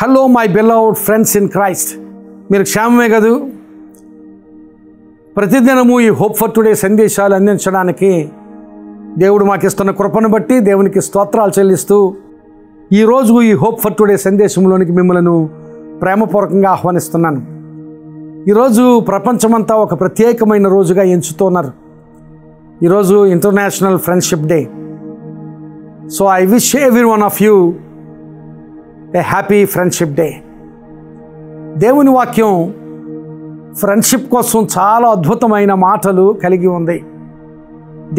Hello my beloved friends in Christ, మీరు క్షేమమే కదూ? ప్రతిదినము ఈ హోప్ ఫర్ టుడే సందేశాలు అందించడానికి దేవుడు మాకు ఇస్తున్న కృపను బట్టి దేవునికి స్తోత్రాలు చెల్లిస్తూ ఈరోజు ఈ హోప్ ఫర్ టుడే సందేశంలోనికి మిమ్మల్ని ప్రేమపూర్వకంగా ఆహ్వానిస్తున్నాను. ఈరోజు ప్రపంచమంతా ఒక ప్రత్యేకమైన రోజుగా ఎంచుతున్నారు. ఈరోజు international friendship day. So I wish every one of you A happy friendship day. దేవుని వాక్యం ఫ్రెండ్షిప్ కోసం చాలా అద్భుతమైన మాటలు కలిగి ఉంది.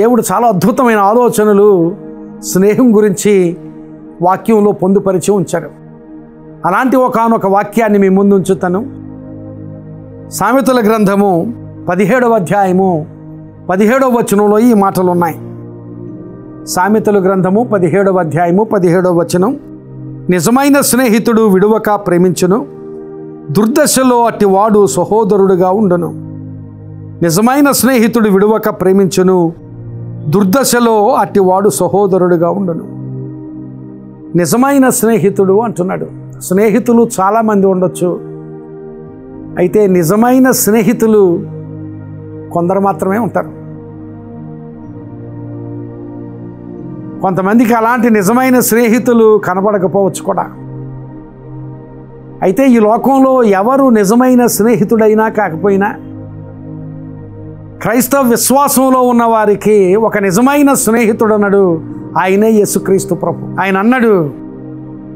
దేవుడు చాలా అద్భుతమైన ఆలోచనలు స్నేహం గురించి వాక్యంలో పొందుపరిచి ఉంచారు. అలాంటి ఒకానొక వాక్యాన్ని మీ ముందు ఉంచుతాను. సామెతల గ్రంథము 17వ అధ్యాయము 17వ వచనంలో ఈ మాటలు ఉన్నాయి. సామెతల గ్రంథము 17వ అధ్యాయము 17వ వచనం, నిజమైన స్నేహితుడు విడువక ప్రేమించును, దుర్దశలో అట్టివాడు సహోదరుడుగా ఉండును. నిజమైన స్నేహితుడు విడువక ప్రేమించును, దుర్దశలో అట్టివాడు సహోదరుడుగా ఉండును. నిజమైన స్నేహితుడు అంటున్నాడు. స్నేహితులు చాలామంది ఉండొచ్చు, అయితే నిజమైన స్నేహితులు కొందరు మాత్రమే ఉంటారు. కొంతమందికి అలాంటి నిజమైన స్నేహితులు కనబడకపోవచ్చు కూడా. అయితే ఈ లోకంలో ఎవరు నిజమైన స్నేహితుడైనా కాకపోయినా క్రైస్తవ విశ్వాసంలో ఉన్న వారికి ఒక నిజమైన స్నేహితుడు అన్నాడు. ఆయనే యేసుక్రీస్తు ప్రభు. ఆయన అన్నాడు,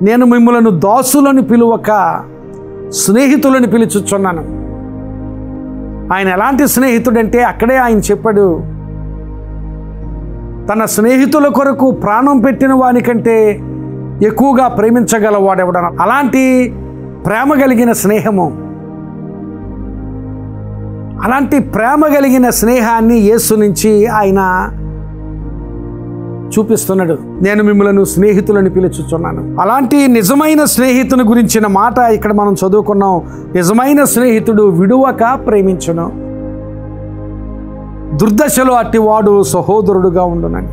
నేను మిమ్మలను దాసులను పిలువక స్నేహితులను పిలుచుచున్నాను. ఆయన ఎలాంటి స్నేహితుడంటే అక్కడే ఆయన చెప్పాడు, తన స్నేహితుల కొరకు ప్రాణం పెట్టిన వానికంటే ఎక్కువగా ప్రేమించగలవాడెవడన. అలాంటి ప్రేమ కలిగిన స్నేహము, అలాంటి ప్రేమ కలిగిన స్నేహాన్ని యేసు నుంచి ఆయన చూపిస్తున్నాడు. నేను మిమ్మల్ని స్నేహితులను పిలుచుచున్నాను. అలాంటి నిజమైన స్నేహితుని గురించిన మాట ఇక్కడ మనం చదువుకున్నాం. నిజమైన స్నేహితుడు విడువక ప్రేమించును, దుర్దశలో అట్టివాడు సహోదరుడుగా ఉండునని.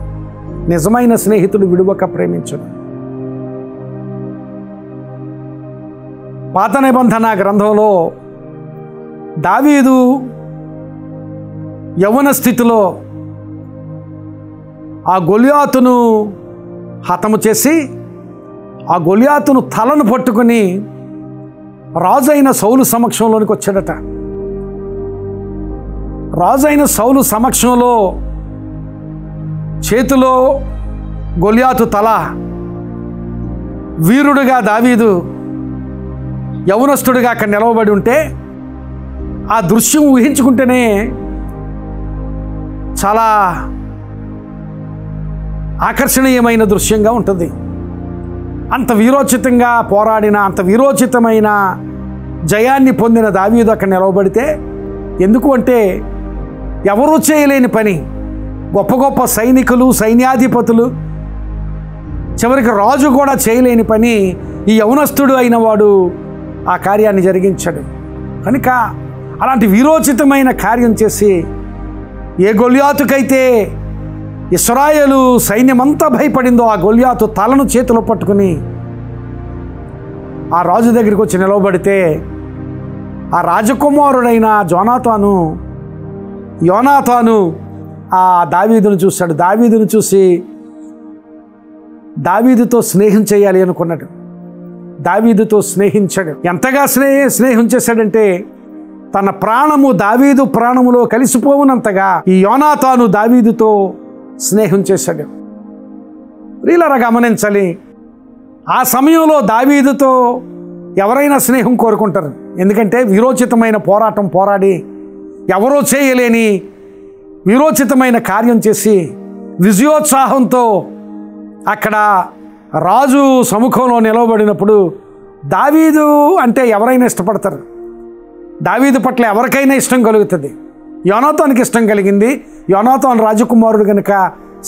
నిజమైన స్నేహితుడు విడువక ప్రేమించును. పాత నిబంధన గ్రంథంలో దావీదు యవ్వన స్థితిలో ఆ గొలియాతును హతము చేసి ఆ గొలియాతును తలను పట్టుకుని రాజైన సౌలు సమక్షంలోనికి వచ్చాడట. రాజైన సౌలు సమక్షంలో చేతిలో గొలియాతు తల, వీరుడుగా దావీదు యవనస్తుడిగా అక్కడ నిలవబడి ఉంటే ఆ దృశ్యం ఊహించుకుంటేనే చాలా ఆకర్షణీయమైన దృశ్యంగా ఉంటుంది. అంత వీరోచితంగా పోరాడిన, అంత వీరోచితమైన జయాన్ని పొందిన దావీదు అక్కడ నిలవబడితే, ఎందుకు అంటే ఎవరూ చేయలేని పని, గొప్ప గొప్ప సైనికులు, సైన్యాధిపతులు, చివరికి రాజు కూడా చేయలేని పని ఈ యవనస్తుడు అయిన వాడు ఆ కార్యాన్ని జరిగించాడు. కనుక అలాంటి వీరోచితమైన కార్యం చేసి ఏ గొలియాతుకైతే ఇశ్రాయేలు సైన్యమంతా భయపడిందో ఆ గొలియాతు తలను చేతిలో పట్టుకుని ఆ రాజు దగ్గరికి వచ్చి నిలవబడితే ఆ రాజకుమారుడైన యోనాతాను ఆ దావీదును చూశాడు. దావీదును చూసి దావీదుతో స్నేహం చేయాలి అనుకున్నాడు. దావీదుతో స్నేహించాడు. ఎంతగా స్నేహం చేశాడంటే తన ప్రాణము దావీదు ప్రాణములో కలిసిపోవునంతగా ఈ యోనాతాను దావీదుతో స్నేహం చేశాడు. ప్రియులారా గమనించాలి, ఆ సమయంలో దావీదుతో ఎవరైనా స్నేహం కోరుకుంటారు. ఎందుకంటే వీరోచితమైన పోరాటం పోరాడి ఎవరో చేయలేని వీరోచితమైన కార్యం చేసి విజయోత్సాహంతో అక్కడ రాజు సముఖంలో నిలవబడినప్పుడు దావీదు అంటే ఎవరైనా ఇష్టపడతారు. దావీదు పట్ల ఎవరికైనా ఇష్టం కలుగుతుంది. యోనాతానుకి ఇష్టం కలిగింది. యోనాతాను రాజకుమారుడు కనుక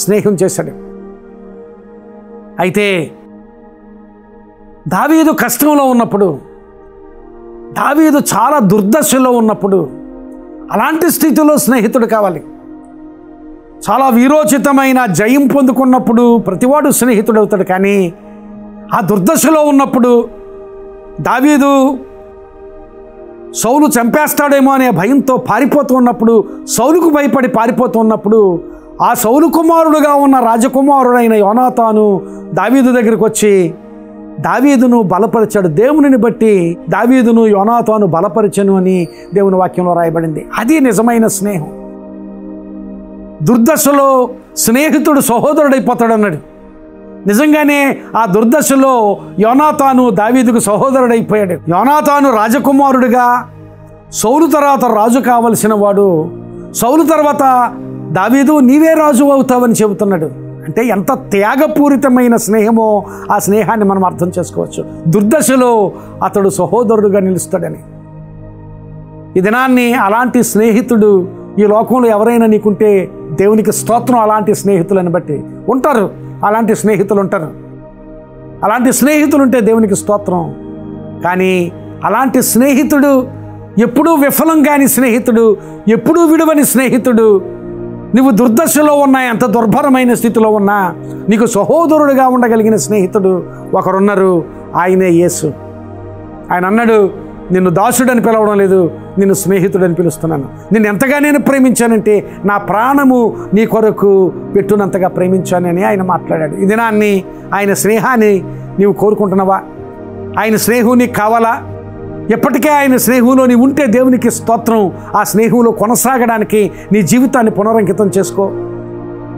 స్నేహం చేశాడు. అయితే దావీదు కష్టంలో ఉన్నప్పుడు, దావీదు చాలా దుర్దశలో ఉన్నప్పుడు, అలాంటి స్థితిలో స్నేహితుడు కావాలి. చాలా వీరోచితమైన జయం పొందుకున్నప్పుడు ప్రతివాడు స్నేహితుడు అవుతాడు. కానీ ఆ దుర్దశలో ఉన్నప్పుడు దావీదు సౌలు చంపేస్తాడేమో అనే భయంతో పారిపోతూ ఉన్నప్పుడు, సౌలుకు భయపడి పారిపోతూ ఉన్నప్పుడు, ఆ సౌలు కుమారుడుగా ఉన్న రాజకుమారుడైన యోనాతాను దావీదు దగ్గరికి వచ్చి దావీదును బలపరిచాడు. దేవునిని బట్టి దావీదును యోనాతాను బలపరిచను అని దేవుని వాక్యంలో రాయబడింది. అది నిజమైన స్నేహం. దుర్దశలో స్నేహితుడు సహోదరుడైపోతాడన్నాడు. నిజంగానే ఆ దుర్దశలో యోనాతాను దావీదుకు సహోదరుడైపోయాడు. యోనాతాను రాజకుమారుడిగా సౌలు తర్వాత రాజు కావలసిన వాడు, సౌలు తర్వాత దావీదు నీవే రాజు అవుతావని చెబుతున్నాడు. అంటే ఎంత త్యాగపూరితమైన స్నేహమో ఆ స్నేహాన్ని మనం అర్థం చేసుకోవచ్చు. దుర్దశలో అతడు సహోదరుడుగా నిలుస్తాడని. ఈ దినాన్ని అలాంటి స్నేహితుడు ఈ లోకంలో ఎవరైనా నీకుంటే దేవునికి స్తోత్రం. అలాంటి స్నేహితులను బట్టి ఉంటారు, అలాంటి స్నేహితులు ఉంటారు. అలాంటి స్నేహితులు ఉంటే దేవునికి స్తోత్రం. కానీ అలాంటి స్నేహితుడు ఎప్పుడూ విఫలం కాని స్నేహితుడు, ఎప్పుడూ విడువని స్నేహితుడు, నువ్వు దుర్దశలో ఉన్నా, ఎంత దుర్భరమైన స్థితిలో ఉన్నా నీకు సహోదరుడుగా ఉండగలిగిన స్నేహితుడు ఒకరున్నారు. ఆయనే యేసు. ఆయన అన్నాడు, నిన్ను దాసుడని పిలవడం లేదు, నిన్ను స్నేహితుడని పిలుస్తున్నాను. నిన్ను ఎంతగా నేను ప్రేమించానంటే నా ప్రాణము నీ కొరకు పెట్టునంతగా ప్రేమించానని ఆయన మాట్లాడాడు. ఈ దినాన్ని ఆయన స్నేహాన్ని నీవు కోరుకుంటున్నావా? ఆయన స్నేహం నీకు కావాలా? ఎప్పటికే ఆయన స్నేహంలో నీవు ఉంటే దేవునికి స్తోత్రం. ఆ స్నేహంలో కొనసాగడానికి నీ జీవితాన్ని పునరంకితం చేసుకో.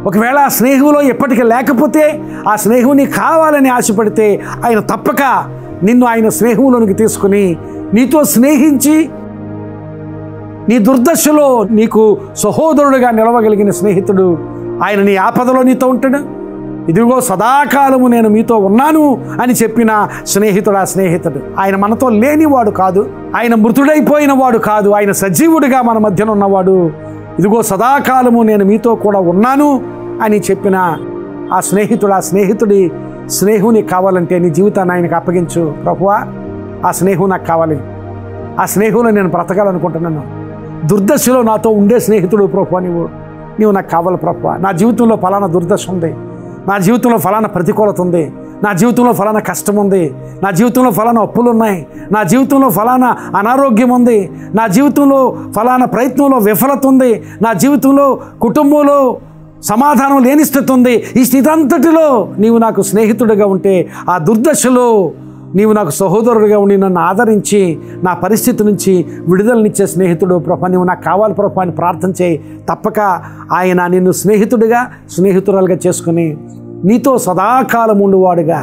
ఒకవేళ ఆ స్నేహంలో ఎప్పటికీ లేకపోతే, ఆ స్నేహం నీకు కావాలని ఆశపడితే ఆయన తప్పక నిన్ను ఆయన స్నేహంలోనికి తీసుకుని నీతో స్నేహించి నీ దుర్దశలో నీకు సహోదరుడుగా నిలవగలిగిన స్నేహితుడు ఆయన నీ ఆపదలో నీతో ఉంటాడు. ఇదిగో సదాకాలము నేను మీతో ఉన్నాను అని చెప్పిన స్నేహితుడు ఆ స్నేహితుడు. ఆయన మనతో లేనివాడు కాదు, ఆయన మృతుడైపోయిన వాడు కాదు, ఆయన సజీవుడిగా మన మధ్యన ఉన్నవాడు. ఇదిగో సదాకాలము నేను మీతో కూడా ఉన్నాను అని చెప్పిన ఆ స్నేహితుడి స్నేహం నీకు కావాలంటే నీ జీవితాన్ని ఆయనకు అప్పగించు. ప్రభువా, ఆ స్నేహం నాకు కావాలి, ఆ స్నేహంలో నేను బ్రతకాలనుకుంటున్నాను. దుర్దశలో నాతో ఉండే స్నేహితుడు ప్రభువా, నీవు నాకు కావాలి ప్రభువా. నా జీవితంలో ఫలానా దుర్దశ ఉంది, నా జీవితంలో ఫలానా ప్రతికూలత ఉంది, నా జీవితంలో ఫలానా కష్టం ఉంది, నా జీవితంలో ఫలానా అప్పులు ఉన్నాయి, నా జీవితంలో ఫలానా అనారోగ్యం ఉంది, నా జీవితంలో ఫలానా ప్రయత్నంలో విఫలత ఉంది, నా జీవితంలో కుటుంబంలో సమాధానం లేని స్థితి ఉంది. ఈ స్థితి అంతటిలో నీవు నాకు స్నేహితుడిగా ఉంటే, ఆ దుర్దశలో నీవు నాకు సహోదరుడిగా ఉండి నన్ను ఆదరించి నా పరిస్థితి నుంచి విడుదలనిచ్చే స్నేహితుడు ప్రభా, నీవు నాకు కావాలి ప్రభా అని ప్రార్థన చేయి. తప్పక ఆయన నిన్ను స్నేహితురాలుగా చేసుకుని నీతో సదాకాలం ఉండువాడుగా,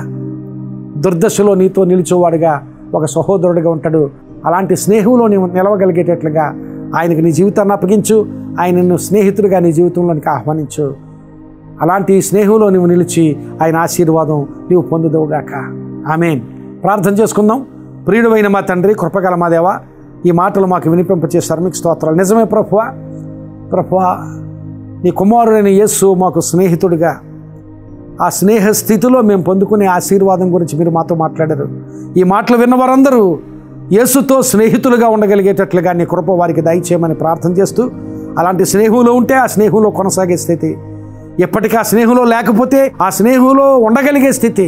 దుర్దశలో నీతో నిలిచేవాడుగా, ఒక సహోదరుడిగా ఉంటాడు. అలాంటి స్నేహంలో నీవు నిలవగలిగేటట్లుగా ఆయనకు నీ జీవితాన్ని అప్పగించు. ఆయన నిన్ను స్నేహితుడిగా నీ జీవితంలోనికి ఆహ్వానించు. అలాంటి స్నేహంలో నువ్వు నిలిచి ఆయన ఆశీర్వాదం నీవు పొందుదవుగాక. ఆమేన్. ప్రార్థన చేసుకుందాం. ప్రియుడైన మా తండ్రి, కృపగల మా దేవా, ఈ మాటలు మాకు వినిపింపచేశారు, మీకు స్తోత్రాలు. నిజమే ప్రభువా, నీ కుమారుడైన యేసు మాకు స్నేహితుడిగా, ఆ స్నేహ స్థితిలో మేము పొందుకునే ఆశీర్వాదం గురించి మీరు మాతో మాట్లాడారు. ఈ మాటలు విన్న వారందరూ యేసుతో స్నేహితులుగా ఉండగలిగేటట్లుగా నీ కృప వారికి దయచేయమని ప్రార్థన చేస్తూ, అలాంటి స్నేహంలో ఉంటే ఆ స్నేహంలో కొనసాగే స్థితి, ఎప్పటికీ ఆ స్నేహంలో లేకపోతే ఆ స్నేహంలో ఉండగలిగే స్థితి,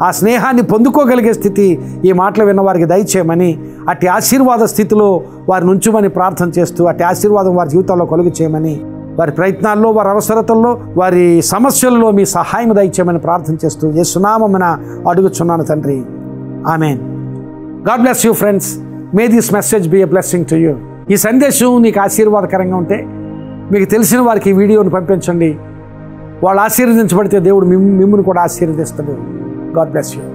ఆ స్నేహాన్ని పొందుకోగలిగే స్థితి ఈ మాటలు విన్న వారికి దయచేయమని, అట్టి ఆశీర్వాద స్థితిలో వారిని ఉంచుమని ప్రార్థన చేస్తూ, అట్టి ఆశీర్వాదం వారి జీవితాల్లో కలుగు చేయమని, వారి ప్రయత్నాల్లో, వారి అవసరతల్లో, వారి సమస్యల్లో మీ సహాయం దయచేయమని ప్రార్థన చేస్తూ యేసు నామమున అడుగుచున్నాను తండ్రి. ఆమేన్. God bless you friends. May this message be a blessing to you. ఈ సందేశం నీకు ఆశీర్వాదకరంగా ఉంటే మీకు తెలిసిన వారికి ఈ వీడియోను పంపించండి. వాళ్ళు ఆశీర్వదించబడితే దేవుడు మిమ్మల్ని కూడా ఆశీర్వదిస్తాడు. God bless you.